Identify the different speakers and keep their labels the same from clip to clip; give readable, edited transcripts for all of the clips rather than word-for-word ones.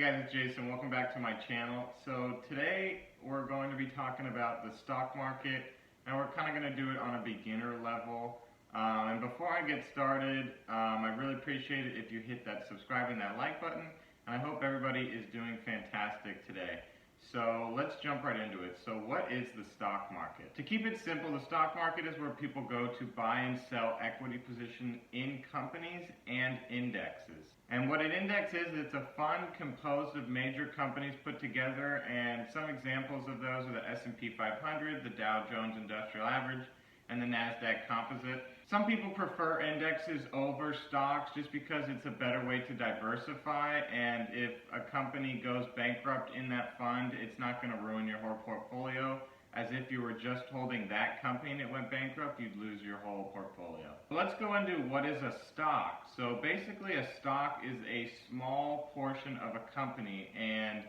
Speaker 1: guys, it's Jason. Welcome back to my channel. So today we're going to be talking about the stock market, and we're kind of going to do it on a beginner level. And before I get started, I really appreciate it if you hit that subscribe and that like button, and I hope everybody is doing fantastic today. So let's jump right into it. So what is the stock market? To keep it simple, the stock market is where people go to buy and sell equity position in companies and indexes. And what an index is, it's a fund composed of major companies put together, and some examples of those are the S&P 500, the Dow Jones Industrial Average, and the NASDAQ Composite. Some people prefer indexes over stocks just because it's a better way to diversify, and if a company goes bankrupt in that fund, it's not going to ruin your whole portfolio. As if you were just holding that company and it went bankrupt, you'd lose your whole portfolio. Let's go into what is a stock. So basically a stock is a small portion of a company, and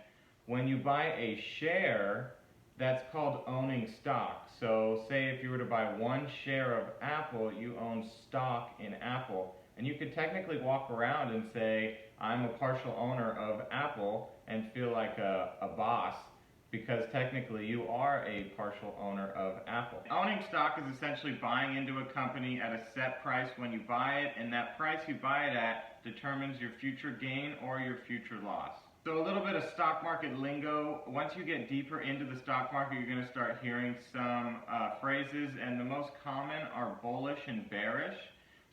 Speaker 1: when you buy a share, that's called owning stock. So say if you were to buy one share of Apple, you own stock in Apple. And you could technically walk around and say, I'm a partial owner of Apple, and feel like a boss, because technically you are a partial owner of Apple. Owning stock is essentially buying into a company at a set price when you buy it, and that price you buy it at determines your future gain or your future loss. So a little bit of stock market lingo. Once you get deeper into the stock market, you're going to start hearing some phrases, and the most common are bullish and bearish.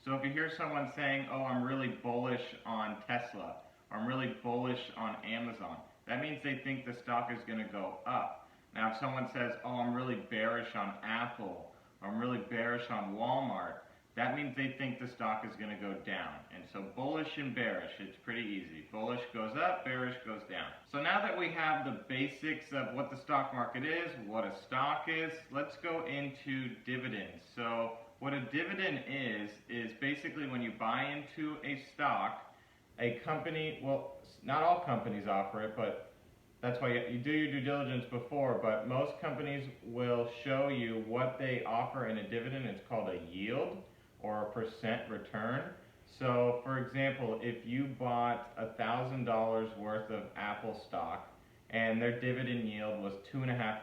Speaker 1: So if you hear someone saying, oh, I'm really bullish on Tesla, or I'm really bullish on Amazon, that means they think the stock is going to go up. Now if someone says, oh, I'm really bearish on Apple, or I'm really bearish on Walmart, that means they think the stock is going to go down. And so bullish and bearish, it's pretty easy. Bullish goes up, bearish goes down. So now that we have the basics of what the stock market is, what a stock is, let's go into dividends. So what a dividend is basically when you buy into a stock, a company, well, not all companies offer it, but that's why you do your due diligence before, but most companies will show you what they offer in a dividend. It's called a yield, or a percent return. So for example, if you bought $1,000 worth of Apple stock and their dividend yield was 2.5%,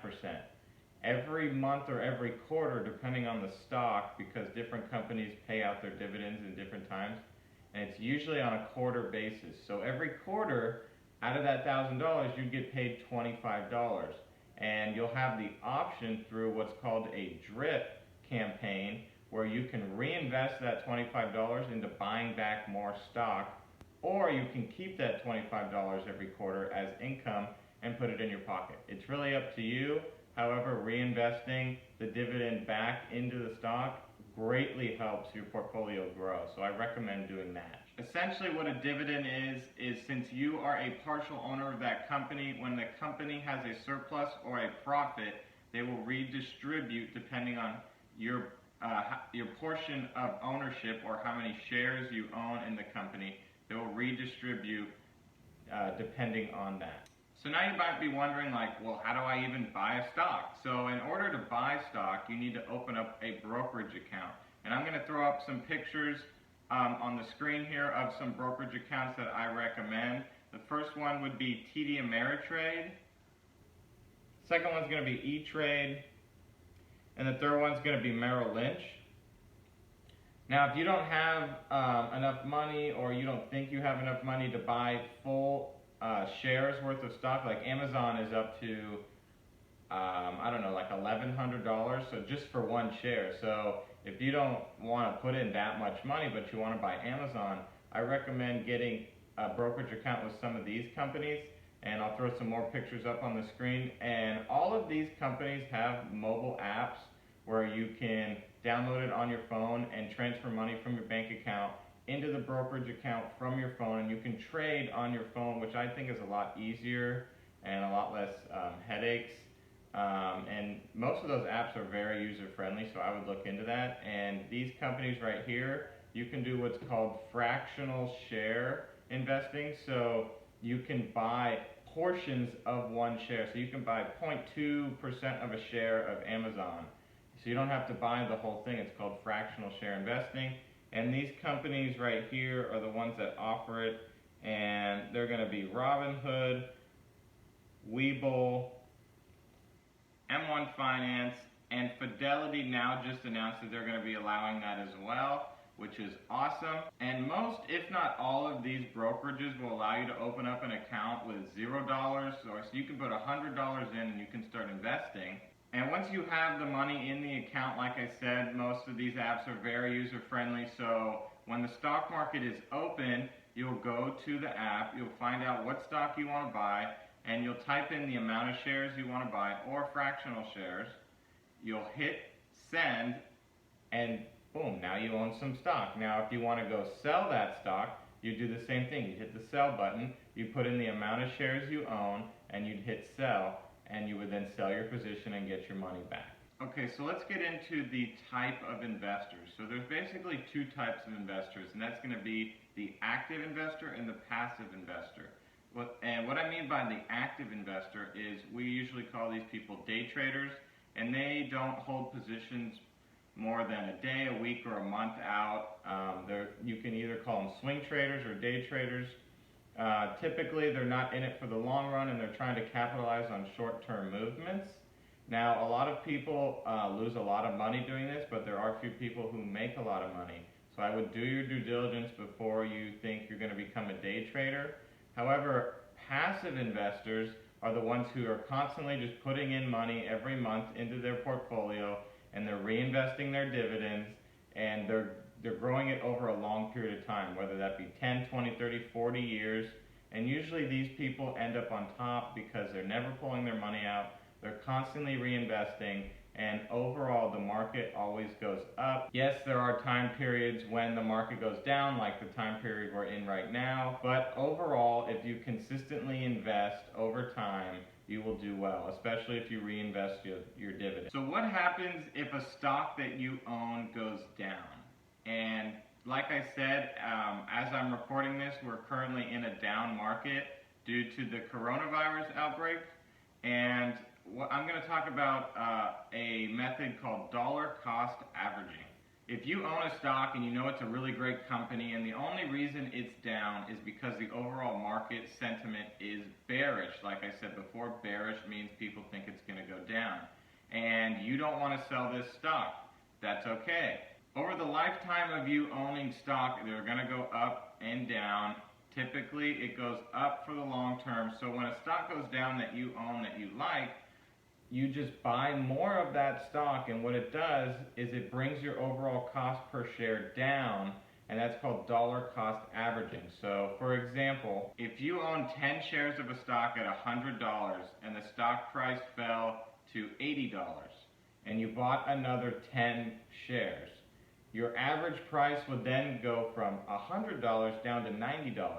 Speaker 1: every month or every quarter, depending on the stock, because different companies pay out their dividends in different times, and it's usually on a quarter basis. So every quarter, out of that $1,000, you'd get paid $25, and you'll have the option through what's called a DRIP campaign, where you can reinvest that $25 into buying back more stock, or you can keep that $25 every quarter as income and put it in your pocket. It's really up to you. However, reinvesting the dividend back into the stock greatly helps your portfolio grow, so I recommend doing that. Essentially what a dividend is since you are a partial owner of that company, when the company has a surplus or a profit, they will redistribute depending on your portion of ownership, or how many shares you own in the company. They will redistribute depending on that. So now you might be wondering, like, well, how do I even buy a stock? So in order to buy stock, you need to open up a brokerage account. And I'm going to throw up some pictures on the screen here of some brokerage accounts that I recommend. The first one would be TD Ameritrade. Second one's going to be E-Trade. And the third one's going to be Merrill Lynch. Now, if you don't have enough money, or you don't think you have enough money to buy full shares worth of stock, like Amazon is up to, I don't know, like $1,100, so just for one share. So if you don't want to put in that much money, but you want to buy Amazon, I recommend getting a brokerage account with some of these companies. And I'll throw some more pictures up on the screen. And all of these companies have mobile apps where you can download it on your phone and transfer money from your bank account into the brokerage account from your phone, and you can trade on your phone, which I think is a lot easier and a lot less headaches. And most of those apps are very user-friendly, so I would look into that. And these companies right here, you can do what's called fractional share investing. So you can buy portions of one share. So you can buy 0.2% of a share of Amazon. So you don't have to buy the whole thing. It's called fractional share investing. And these companies right here are the ones that offer it. and they're going to be Robinhood, Webull, M1 Finance, and Fidelity now just announced that they're going to be allowing that as well, which is awesome. And most, if not all, of these brokerages will allow you to open up an account with $0, so you can put $100 in and you can start investing. And once you have the money in the account, like I said, most of these apps are very user-friendly, so when the stock market is open, you'll go to the app, you'll find out what stock you want to buy, and you'll type in the amount of shares you want to buy or fractional shares. You'll hit send, and boom, now you own some stock. Now if you want to go sell that stock, you do the same thing. You hit the sell button, you put in the amount of shares you own, and you'd hit sell, and you would then sell your position and get your money back. Okay, so let's get into the type of investors. So there's basically two types of investors, and that's going to be the active investor and the passive investor. What I mean by the active investor is we usually call these people day traders, and they don't hold positions more than a day, a week, or a month out. You can either call them swing traders or day traders. Typically, they're not in it for the long run, and they're trying to capitalize on short-term movements. Now, a lot of people lose a lot of money doing this, but there are a few people who make a lot of money. So I would do your due diligence before you think you're going to become a day trader. However, passive investors are the ones who are constantly just putting in money every month into their portfolio, and they're reinvesting their dividends, and they're growing it over a long period of time, whether that be 10, 20, 30, 40 years. And usually these people end up on top because they're never pulling their money out, they're constantly reinvesting, and overall the market always goes up. Yes, there are time periods when the market goes down, like the time period we're in right now, but overall, if you consistently invest over time, you will do well, especially if you reinvest your dividend. So what happens if a stock that you own goes down? And like I said, as I'm recording this, we're currently in a down market due to the coronavirus outbreak. And I'm going to talk about a method called dollar cost averaging. If you own a stock and you know it's a really great company, and the only reason it's down is because the overall market sentiment is bearish. Like I said before, bearish means people think it's going to go down. And you don't want to sell this stock. That's okay. Over the lifetime of you owning stock, they're going to go up and down. Typically, it goes up for the long term. So when a stock goes down that you own that you like, you just buy more of that stock, and what it does is it brings your overall cost per share down, and that's called dollar cost averaging. So for example, if you own 10 shares of a stock at $100 and the stock price fell to $80 and you bought another 10 shares, your average price would then go from $100 down to $90.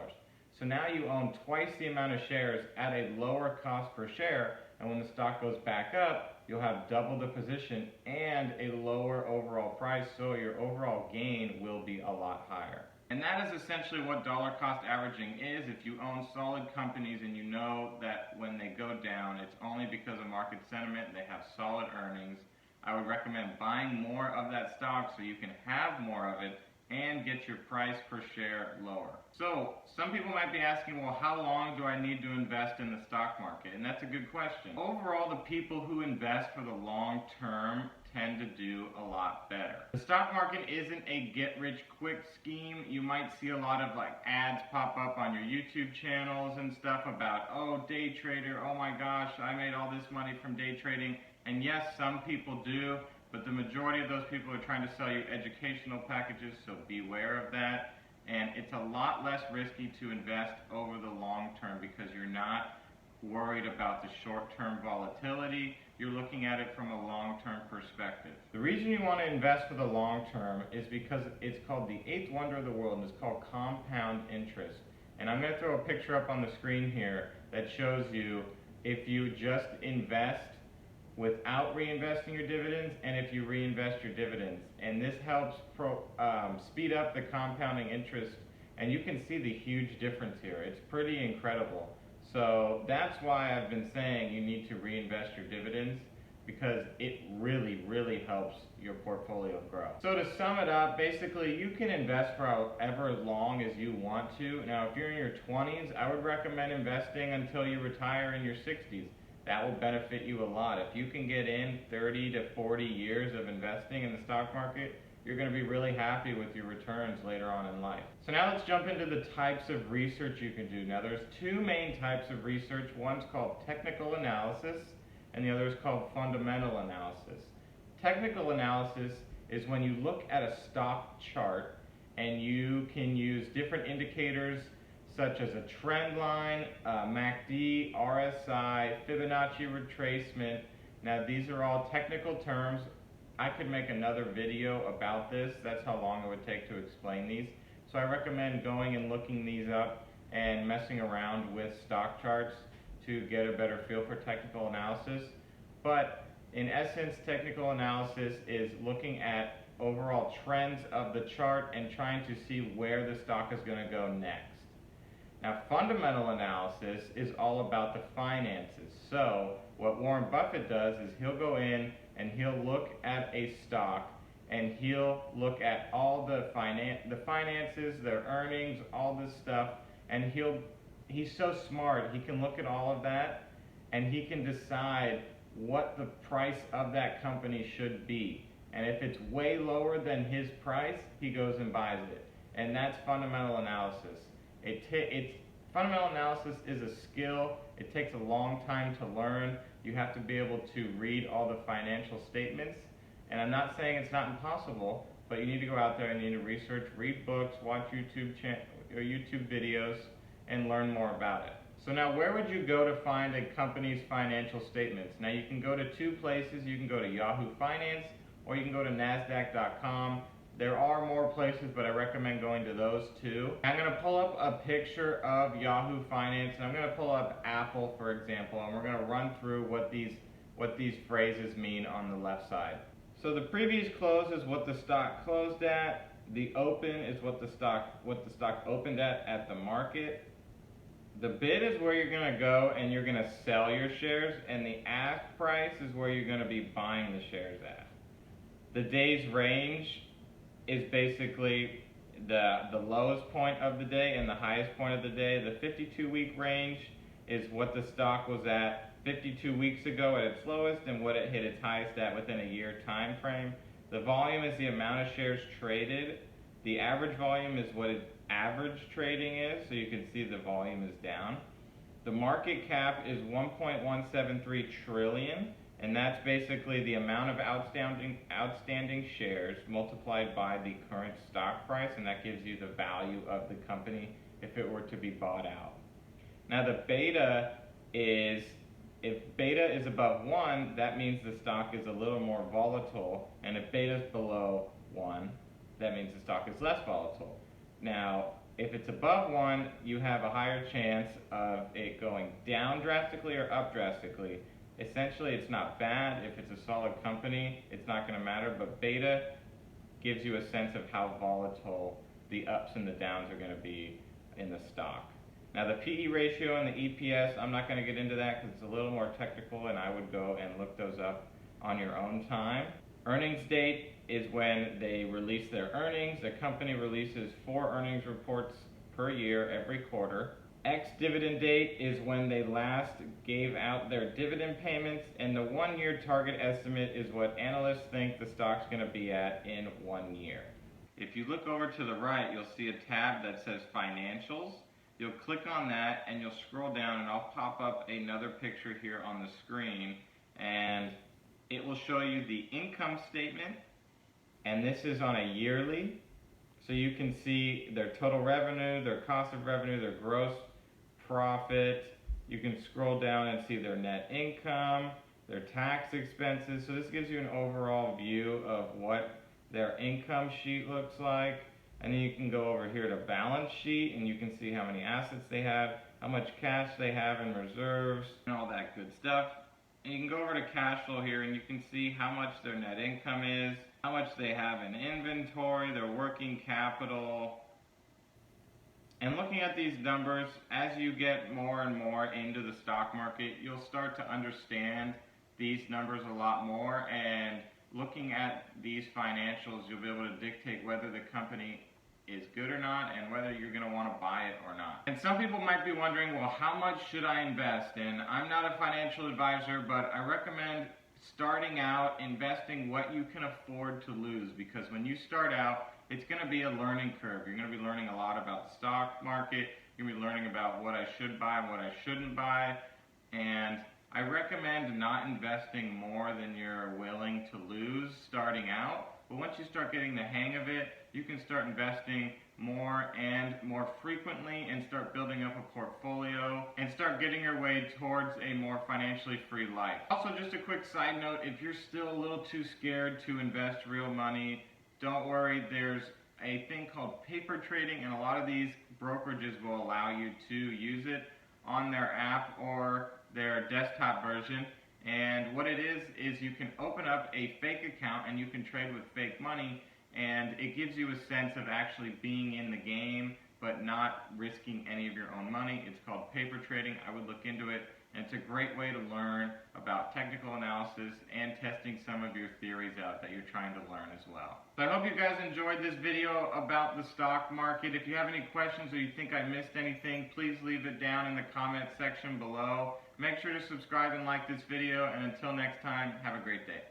Speaker 1: So now you own twice the amount of shares at a lower cost per share, and when the stock goes back up, you'll have double the position and a lower overall price, so your overall gain will be a lot higher. And that is essentially what dollar cost averaging is. If you own solid companies and you know that when they go down, it's only because of market sentiment and they have solid earnings, I would recommend buying more of that stock so you can have more of it and get your price per share lower. So some people might be asking, well, how long do I need to invest in the stock market? And that's a good question. Overall, the people who invest for the long term tend to do a lot better. The stock market isn't a get-rich-quick scheme. You might see a lot of ads pop up on your YouTube channels and stuff about, oh, day trader, oh my gosh, I made all this money from day trading. And yes, some people do, but the majority of those people are trying to sell you educational packages, so beware of that. And it's a lot less risky to invest over the long term because you're not worried about the short-term volatility. You're looking at it from a long-term perspective. The reason you want to invest for the long term is because it's called the eighth wonder of the world, and it's called compound interest. And I'm going to throw a picture up on the screen here that shows you if you just invest without reinvesting your dividends, and if you reinvest your dividends. And this helps speed up the compounding interest, and you can see the huge difference here. It's pretty incredible. So that's why I've been saying you need to reinvest your dividends. because it really, really helps your portfolio grow. So to sum it up, basically you can invest for however long as you want to. Now if you're in your 20s, I would recommend investing until you retire in your 60s. That will benefit you a lot. If you can get in 30 to 40 years of investing in the stock market, you're going to be really happy with your returns later on in life. So now let's jump into the types of research you can do. Now there's two main types of research. One's called technical analysis and the other is called fundamental analysis. Technical analysis is when you look at a stock chart and you can use different indicators such as a trend line, MACD, RSI, Fibonacci retracement. Now these are all technical terms. I could make another video about this. That's how long it would take to explain these. So I recommend going and looking these up and messing around with stock charts to get a better feel for technical analysis. But in essence, technical analysis is looking at overall trends of the chart and trying to see where the stock is going to go next. Now, fundamental analysis is all about the finances. So what Warren Buffett does is he'll go in and he'll look at a stock and he'll look at all the finances, their earnings, all this stuff, and he's so smart, he can look at all of that and he can decide what the price of that company should be. And if it's way lower than his price, he goes and buys it. And that's fundamental analysis. Fundamental analysis is a skill. It takes a long time to learn. You have to be able to read all the financial statements. And I'm not saying it's not impossible, but you need to go out there and you need to research, read books, watch YouTube videos, and learn more about it. So now where would you go to find a company's financial statements? Now you can go to two places. You can go to Yahoo Finance or you can go to NASDAQ.com. There are more places, but I recommend going to those two. I'm going to pull up a picture of Yahoo Finance, and I'm going to pull up Apple, for example, and we're going to run through what these phrases mean on the left side. So the previous close is what the stock closed at. The open is what the stock opened at the market. The bid is where you're going to go and you're going to sell your shares, and the ask price is where you're going to be buying the shares at. The day's range is basically the lowest point of the day and the highest point of the day. The 52-week range is what the stock was at 52 weeks ago at its lowest and what it hit its highest at within a year time frame. The volume is the amount of shares traded. The average volume is what its average trading is, so you can see the volume is down. The market cap is 1.173 trillion. And that's basically the amount of outstanding shares multiplied by the current stock price, and that gives you the value of the company if it were to be bought out. Now the beta is, if beta is above 1, that means the stock is a little more volatile, and if beta is below 1, that means the stock is less volatile. Now, if it's above 1, you have a higher chance of it going down drastically or up drastically. Essentially, it's not bad. If it's a solid company, it's not going to matter, but beta gives you a sense of how volatile the ups and the downs are going to be in the stock. Now, the PE ratio and the EPS, I'm not going to get into that because it's a little more technical, and I would go and look those up on your own time. Earnings date is when they release their earnings. The company releases 4 earnings reports per year every quarter. Ex-dividend date is when they last gave out their dividend payments, and the 1-year target estimate is what analysts think the stock's going to be at in 1 year. If you look over to the right, you'll see a tab that says Financials. You'll click on that and you'll scroll down and I'll pop up another picture here on the screen, and it will show you the income statement, and this is on a yearly. So you can see their total revenue, their cost of revenue, their gross profit. You can scroll down and see their net income, their tax expenses. So this gives you an overall view of what their income sheet looks like. And then you can go over here to balance sheet and you can see how many assets they have, how much cash they have in reserves, and all that good stuff. And you can go over to cash flow here and you can see how much their net income is, how much they have in inventory, their working capital. And looking at these numbers, as you get more and more into the stock market, you'll start to understand these numbers a lot more, and looking at these financials, you'll be able to dictate whether the company is good or not and whether you're going to want to buy it or not. And some people might be wondering, well, how much should I invest? And I'm not a financial advisor, but I recommend starting out investing what you can afford to lose, because when you start out, it's going to be a learning curve. You're going to be learning a lot about the stock market. You're going to be learning about what I should buy and what I shouldn't buy. And I recommend not investing more than you're willing to lose starting out. But once you start getting the hang of it, you can start investing more and more frequently and start building up a portfolio and start getting your way towards a more financially free life. Also, just a quick side note, if you're still a little too scared to invest real money, don't worry, there's a thing called paper trading, and a lot of these brokerages will allow you to use it on their app or their desktop version. And what it is you can open up a fake account and you can trade with fake money, and it gives you a sense of actually being in the game but not risking any of your own money. It's called paper trading. I would look into it, and it's a great way to learn about technical analysis and testing some of your theories out that you're trying to learn as well. So I hope you guys enjoyed this video about the stock market. If you have any questions or you think I missed anything, please leave it down in the comment section below. Make sure to subscribe and like this video, and until next time, have a great day.